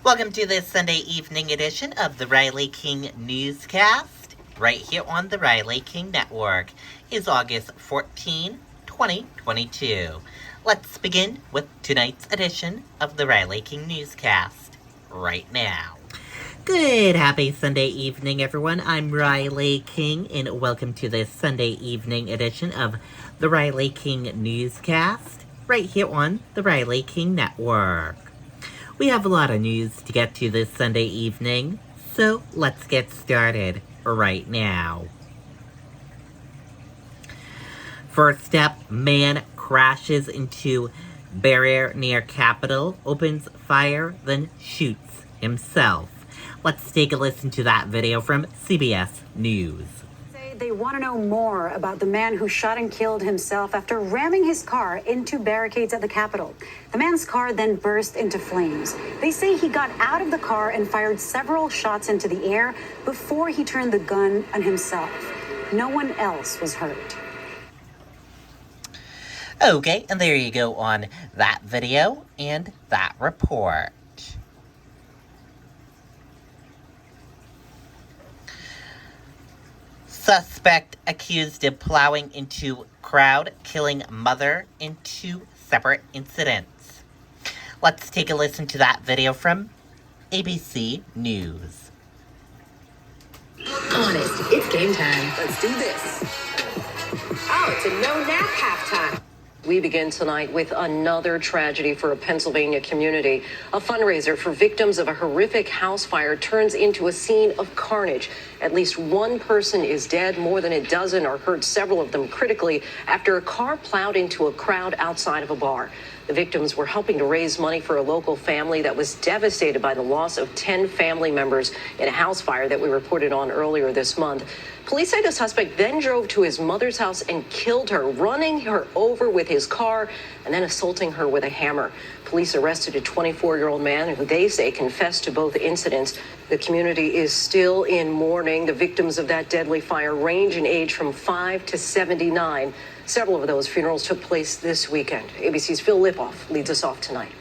Welcome to this Sunday evening edition of the Riley King Newscast, right here on the Riley King Network. It's August 14, 2022. Let's begin with tonight's edition of the Riley King Newscast, right now. Good, happy Sunday evening, everyone. I'm Riley King, and welcome to this Sunday evening edition of the Riley King Newscast, right here on the Riley King Network. We have a lot of news to get to this Sunday evening, so let's get started right now. First up, man crashes into barrier near Capitol, opens fire, then shoots himself. Let's take a listen to that video from CBS News. They want to know more about the man who shot and killed himself after ramming his car into barricades at the Capitol. The man's car then burst into flames. They say he got out of the car and fired several shots into the air before he turned the gun on himself. No one else was hurt. Okay, and there you go on that video and that report. Suspect accused of plowing into crowd, killing mother in two separate incidents. Let's take a listen to that video from ABC News. Honest, it's game time. Let's do this. Oh, it's a no nap halftime. We begin tonight with another tragedy for a Pennsylvania community. A fundraiser for victims of a horrific house fire turns into a scene of carnage. At least one person is dead. More than a dozen are hurt, several of them critically, after a car plowed into a crowd outside of a bar. The victims were helping to raise money for a local family that was devastated by the loss of 10 family members in a house fire that we reported on earlier this month. Police say the suspect then drove to his mother's house and killed her, running her over with his car and then assaulting her with a hammer. Police arrested a 24-year-old man who they say confessed to both incidents. The community is still in mourning. The victims of that deadly fire range in age from 5 to 79. Several of those funerals took place this weekend. ABC's Phil Lipoff leads us off tonight.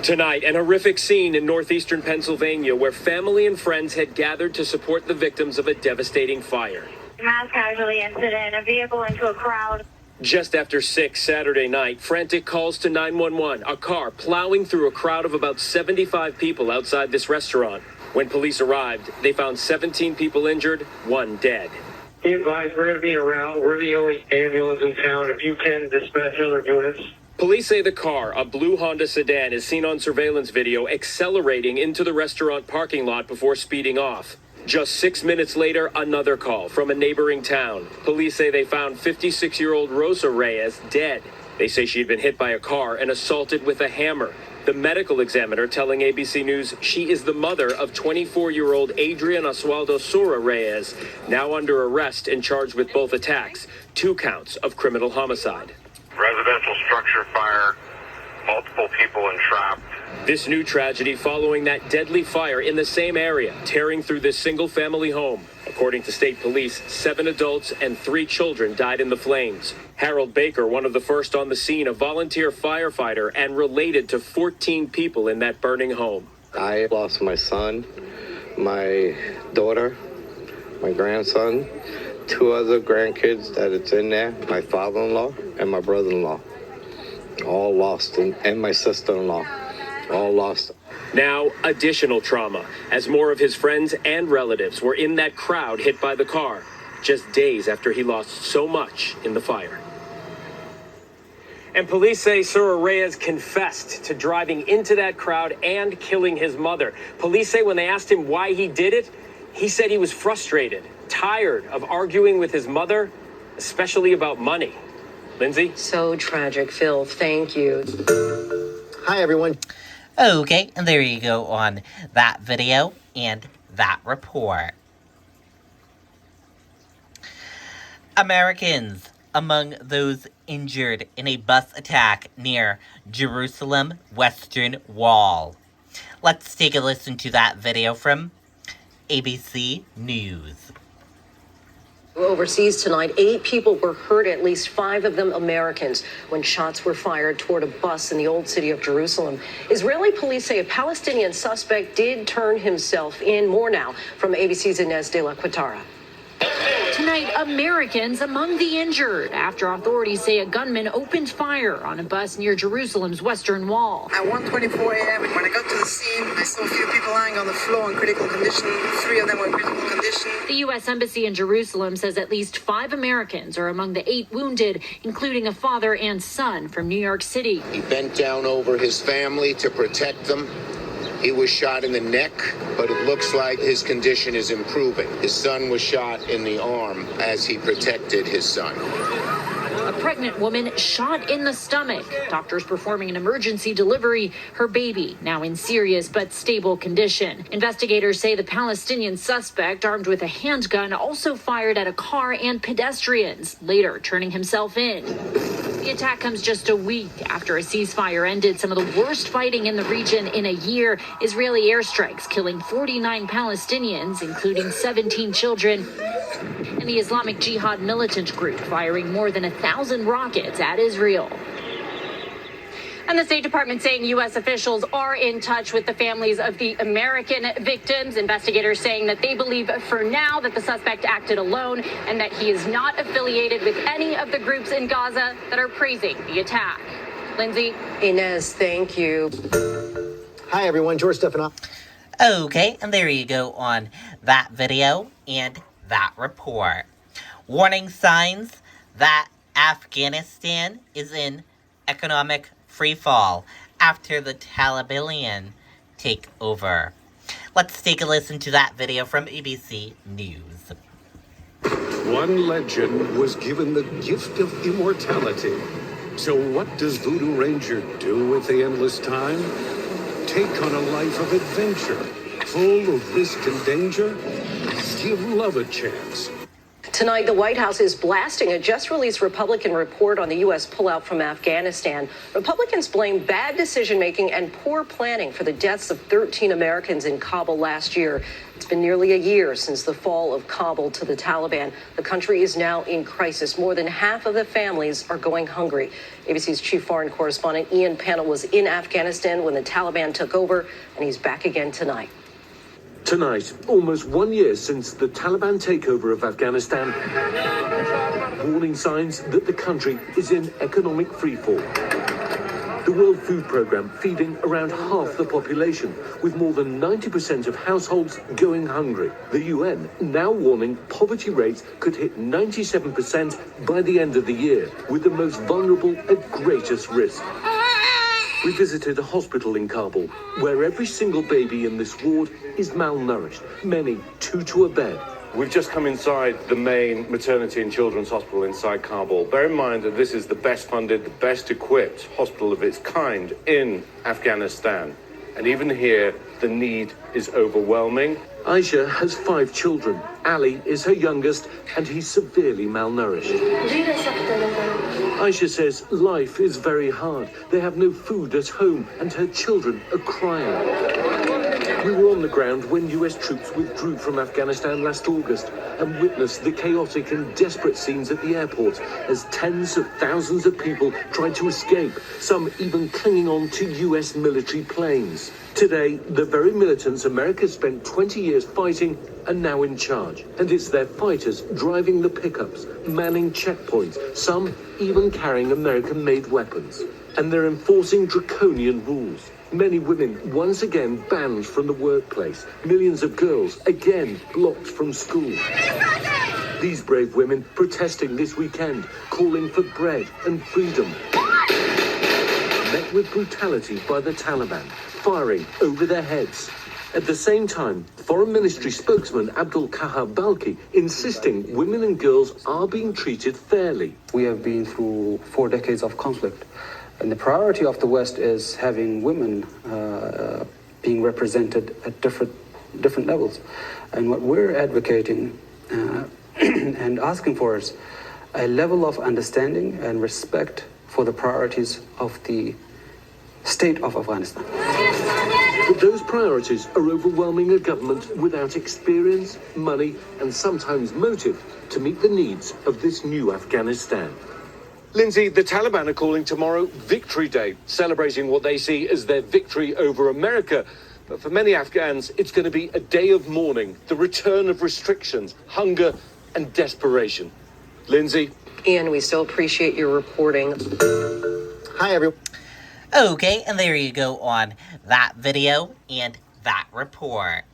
Tonight, an horrific scene in northeastern Pennsylvania where family and friends had gathered to support the victims of a devastating fire. Mass casualty incident, a vehicle into a crowd. Just after 6 Saturday night, frantic calls to 911, a car plowing through a crowd of about 75 people outside this restaurant. When police arrived, they found 17 people injured, one dead. Be advised, we're going to be around. We're the only ambulance in town. If you can dispatch other units. Police say the car, a blue Honda sedan, is seen on surveillance video accelerating into the restaurant parking lot before speeding off. Just 6 minutes later, another call from a neighboring town. Police say they found 56-year-old Rosa Reyes dead. They say she had been hit by a car and assaulted with a hammer. The medical examiner telling ABC News she is the mother of 24-year-old Adrian Oswaldo Sura Reyes, now under arrest and charged with both attacks, 2 counts of criminal homicide. Residential structure fire, multiple people entrapped. This new tragedy following that deadly fire in the same area, tearing through this single-family home. According to state police, 7 adults and 3 children died in the flames. Harold Baker, one of the first on the scene, a volunteer firefighter and related to 14 people in that burning home. I lost my son, my daughter, my grandson, 2 other grandkids that it's in there, my father-in-law and my brother-in-law. All lost, and my sister-in-law. All lost. Now, additional trauma, as more of his friends and relatives were in that crowd hit by the car, just days after he lost so much in the fire. And police say Sura Reyes confessed to driving into that crowd and killing his mother. Police say when they asked him why he did it, he said he was frustrated, tired of arguing with his mother, especially about money. Lindsay? So tragic, Phil. Thank you. Hi, everyone. Okay, and there you go on that video and that report. Americans among those injured in a bus attack near Jerusalem Western Wall. Let's take a listen to that video from ABC News. Overseas tonight, 8 people were hurt, at least 5 of them Americans, when shots were fired toward a bus in the old city of Jerusalem. Israeli police say a Palestinian suspect did turn himself in. More now from ABC's Inez de la Quintara. Tonight, Americans among the injured after authorities say a gunman opened fire on a bus near Jerusalem's western wall. At 1:24 a.m., when I got to the scene, I saw a few people lying on the floor in critical condition. 3 of them were in critical condition. The U.S. Embassy in Jerusalem says at least 5 Americans are among the 8 wounded, including a father and son from New York City. He bent down over his family to protect them. He was shot in the neck, but it looks like his condition is improving. His son was shot in the arm as he protected his son. A pregnant woman shot in the stomach. Doctors performing an emergency delivery. Her baby now in serious but stable condition. Investigators say the Palestinian suspect, armed with a handgun, also fired at a car and pedestrians, later turning himself in. The attack comes just a week after a ceasefire ended some of the worst fighting in the region in a year. Israeli airstrikes killing 49 Palestinians, including 17 children, and the Islamic Jihad militant group firing more than 1,000 rockets at Israel. And the State Department saying U.S. officials are in touch with the families of the American victims. Investigators saying that they believe for now that the suspect acted alone and that he is not affiliated with any of the groups in Gaza that are praising the attack. Lindsay? Inez, thank you. Hi, everyone. George Stephanopoulos. Okay, and there you go on that video and that report. Warning signs that Afghanistan is in economic free fall after the Taliban take over. Let's take a listen to that video from ABC News. One legend was given the gift of immortality. So what does Voodoo Ranger do with the endless time? Take on a life of adventure, full of risk and danger. Give love a chance. Tonight, the White House is blasting a just-released Republican report on the U.S. pullout from Afghanistan. Republicans blame bad decision-making and poor planning for the deaths of 13 Americans in Kabul last year. It's been nearly a year since the fall of Kabul to the Taliban. The country is now in crisis. More than half of the families are going hungry. ABC's chief foreign correspondent Ian Pannell was in Afghanistan when the Taliban took over, and he's back again tonight. Tonight, almost 1 year since the Taliban takeover of Afghanistan, warning signs that the country is in economic freefall. The World Food Programme feeding around half the population, with more than 90% of households going hungry. The UN now warning poverty rates could hit 97% by the end of the year, with the most vulnerable at greatest risk. We visited a hospital in Kabul, where every single baby in this ward is malnourished, many 2 to a bed. We've just come inside the main maternity and children's hospital inside Kabul. Bear in mind that this is the best funded, the best equipped hospital of its kind in Afghanistan. And even here, the need is overwhelming. Aisha has 5 children. Ali is her youngest, and he's severely malnourished. Aisha says life is very hard. They have no food at home, and her children are crying. We were on the ground when US troops withdrew from Afghanistan last August and witnessed the chaotic and desperate scenes at the airport as tens of thousands of people tried to escape, some even clinging on to US military planes. Today, the very militants America spent 20 years fighting are now in charge. And it's their fighters driving the pickups, manning checkpoints, some even carrying American-made weapons. And they're enforcing draconian rules. Many women once again banned from the workplace. Millions of girls again blocked from school. These brave women protesting this weekend, calling for bread and freedom. Met with brutality by the Taliban, firing over their heads. At the same time, Foreign Ministry spokesman Abdul Kahar Balki insisting women and girls are being treated fairly. We have been through 4 decades of conflict. And the priority of the West is having women being represented at different levels. And what we're advocating and asking for is a level of understanding and respect for the priorities of the state of Afghanistan. But those priorities are overwhelming a government without experience, money, and sometimes motive to meet the needs of this new Afghanistan. Lindsay, the Taliban are calling tomorrow Victory Day, celebrating what they see as their victory over America. But for many Afghans, it's going to be a day of mourning, the return of restrictions, hunger, and desperation. Lindsay? Ian, we still appreciate your reporting. Hi, everyone. Okay, and there you go on that video and that report.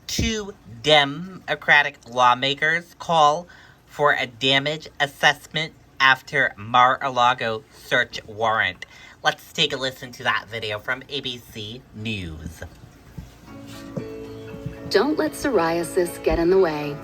2 Democratic lawmakers call for a damage assessment after Mar-a-Lago search warrant. Let's take a listen to that video from ABC News. Don't let psoriasis get in the way.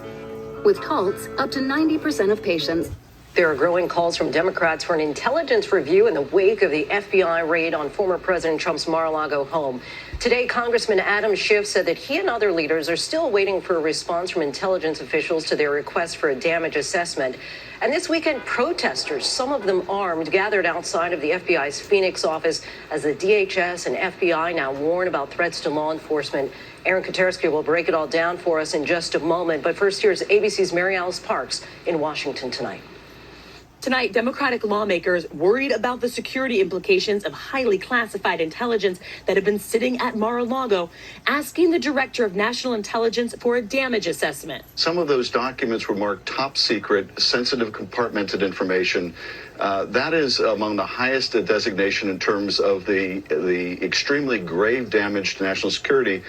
With Taltz, up to 90% of patients. There are growing calls from Democrats for an intelligence review in the wake of the FBI raid on former President Trump's Mar-a-Lago home. Today, Congressman Adam Schiff said that he and other leaders are still waiting for a response from intelligence officials to their request for a damage assessment. And this weekend, protesters, some of them armed, gathered outside of the FBI's Phoenix office as the DHS and FBI now warn about threats to law enforcement. Aaron Katersky will break it all down for us in just a moment. But first, here's ABC's Mary Alice Parks in Washington tonight. Tonight, Democratic lawmakers worried about the security implications of highly classified intelligence that have been sitting at Mar-a-Lago, asking the Director of National Intelligence for a damage assessment. Some of those documents were marked top secret, sensitive, compartmented information. That is among the highest designation in terms of the extremely grave damage to national security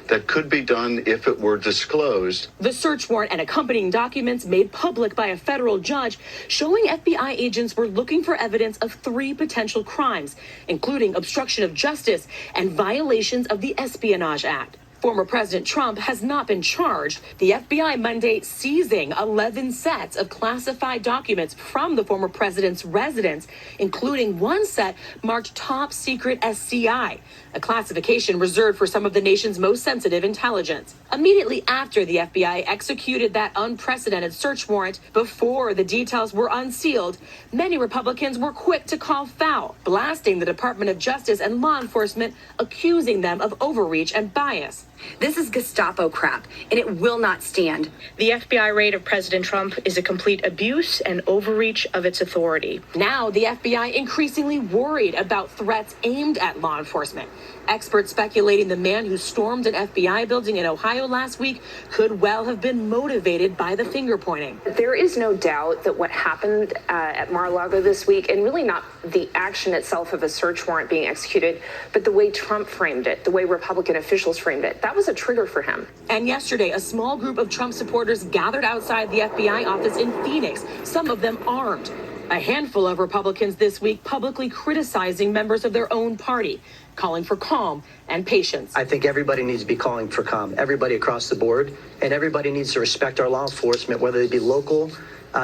that could be done if it were disclosed. The search warrant and accompanying documents made public by a federal judge showing FBI agents were looking for evidence of 3 potential crimes, including obstruction of justice and violations of the Espionage Act. Former President Trump has not been charged. The FBI Monday seizing 11 sets of classified documents from the former president's residence, including one set marked top secret SCI, a classification reserved for some of the nation's most sensitive intelligence. Immediately after the FBI executed that unprecedented search warrant, before the details were unsealed, many Republicans were quick to call foul, blasting the Department of Justice and law enforcement, accusing them of overreach and bias. This is Gestapo crap, and it will not stand. The FBI raid of President Trump is a complete abuse and overreach of its authority. Now, the FBI increasingly worried about threats aimed at law enforcement. Experts speculating the man who stormed an FBI building in Ohio last week could well have been motivated by the finger pointing. There is no doubt that what happened at Mar-a-Lago this week, and really not the action itself of a search warrant being executed, but the way Trump framed it, the way Republican officials framed it, that was a trigger for him. And yesterday, a small group of Trump supporters gathered outside the FBI office in Phoenix, some of them armed. A handful of Republicans this week publicly criticizing members of their own party, calling for calm and patience. I think everybody needs to be calling for calm, everybody across the board, and everybody needs to respect our law enforcement, whether they be local,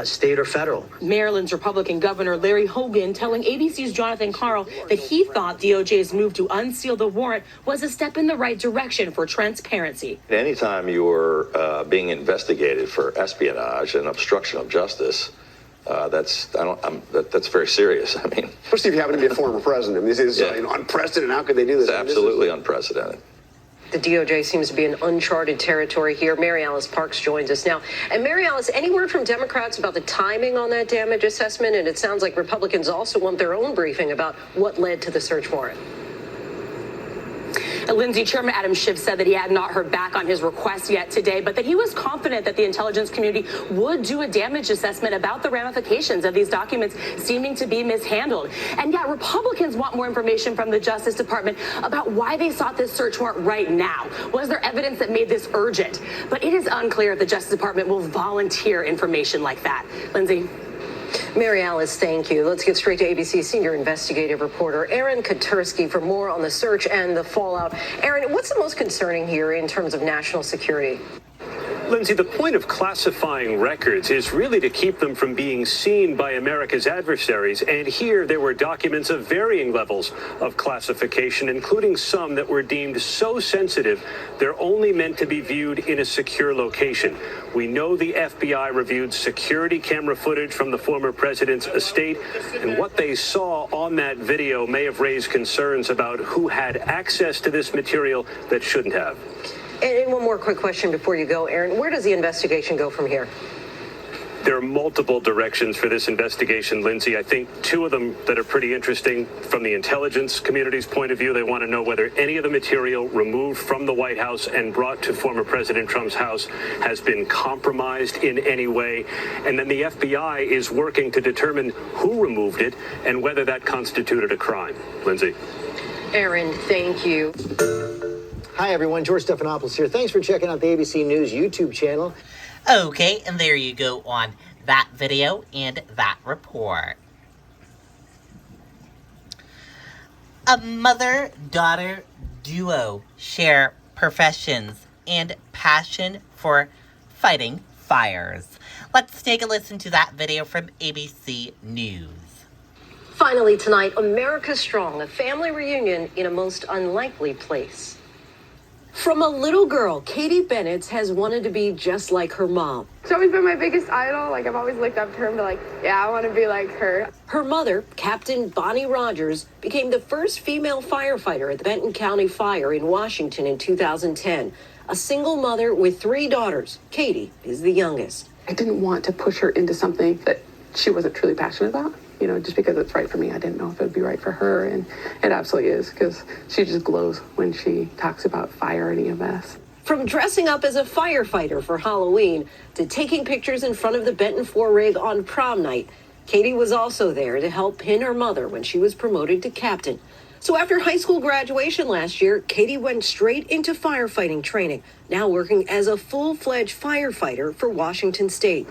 state, or federal. Maryland's Republican Governor Larry Hogan telling ABC's Jonathan Karl that he thought DOJ's move to unseal the warrant was a step in the right direction for transparency. Anytime you're being investigated for espionage and obstruction of justice, that's very serious. I mean, especially if you happen to be a former president. I mean, this is unprecedented. How could they do this? It's absolutely unprecedented. The DOJ seems to be in uncharted territory here. Mary Alice Parks joins us now. And Mary Alice, any word from Democrats about the timing on that damage assessment? And it sounds like Republicans also want their own briefing about what led to the search warrant. Lindsay, Chairman Adam Schiff said that he had not heard back on his request yet today, but that he was confident that the intelligence community would do a damage assessment about the ramifications of these documents seeming to be mishandled. And yet Republicans want more information from the Justice Department about why they sought this search warrant right now. Was there evidence that made this urgent? But it is unclear if the Justice Department will volunteer information like that. Lindsay? Mary Alice, thank you. Let's get straight to ABC senior investigative reporter Aaron Katersky for more on the search and the fallout. Aaron, what's the most concerning here in terms of national security? Lindsay, the point of classifying records is really to keep them from being seen by America's adversaries. And here there were documents of varying levels of classification, including some that were deemed so sensitive they're only meant to be viewed in a secure location. We know the FBI reviewed security camera footage from the former president's estate, and what they saw on that video may have raised concerns about who had access to this material that shouldn't have. And one more quick question before you go, Aaron. Where does the investigation go from here? There are multiple directions for this investigation, Lindsay. I think two of them that are pretty interesting from the intelligence community's point of view. They want to know whether any of the material removed from the White House and brought to former President Trump's house has been compromised in any way. And then the FBI is working to determine who removed it and whether that constituted a crime. Lindsay. Aaron, thank you. Hi, everyone. George Stephanopoulos here. Thanks for checking out the ABC News YouTube channel. Okay, and there you go on that video and that report. A mother-daughter duo share professions and passion for fighting fires. Let's take a listen to that video from ABC News. Finally tonight, America Strong, a family reunion in a most unlikely place. From a little girl, Katie Bennett has wanted to be just like her mom. She's always been my biggest idol. Like, I've always looked up to her and been like, yeah, I want to be like her. Her mother, Captain Bonnie Rogers, became the first female firefighter at the Benton County Fire in Washington in 2010. A single mother with 3 daughters. Katie is the youngest. I didn't want to push her into something that she wasn't truly passionate about. You know, just because it's right for me, I didn't know if it would be right for her, and it absolutely is, because she just glows when she talks about fire and EMS. From dressing up as a firefighter for Halloween to taking pictures in front of the Benton 4 rig on prom night, Katie was also there to help pin her mother when she was promoted to captain. So after high school graduation last year, Katie went straight into firefighting training, now working as a full-fledged firefighter for Washington State.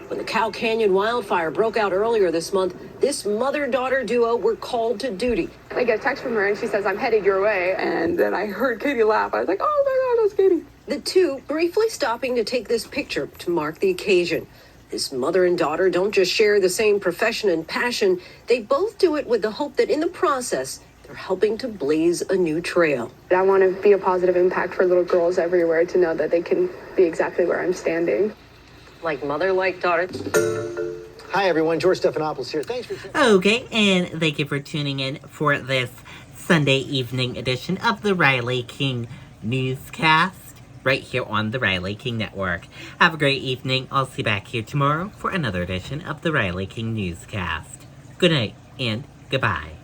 When the Cow Canyon wildfire broke out earlier this month, this mother-daughter duo were called to duty. I get a text from her and she says, I'm headed your way. And then I heard Katie laugh. I was like, oh my God, that's Katie. The two briefly stopping to take this picture to mark the occasion. This mother and daughter don't just share the same profession and passion, they both do it with the hope that in the process, they're helping to blaze a new trail. I want to be a positive impact for little girls everywhere to know that they can be exactly where I'm standing. Like mother, like daughter. Hi, everyone. George Stephanopoulos here. Thanks for... Okay, and thank you for tuning in for this Sunday evening edition of the Riley King Newscast, right here on the Riley King Network. Have a great evening. I'll see you back here tomorrow for another edition of the Riley King Newscast. Good night and goodbye.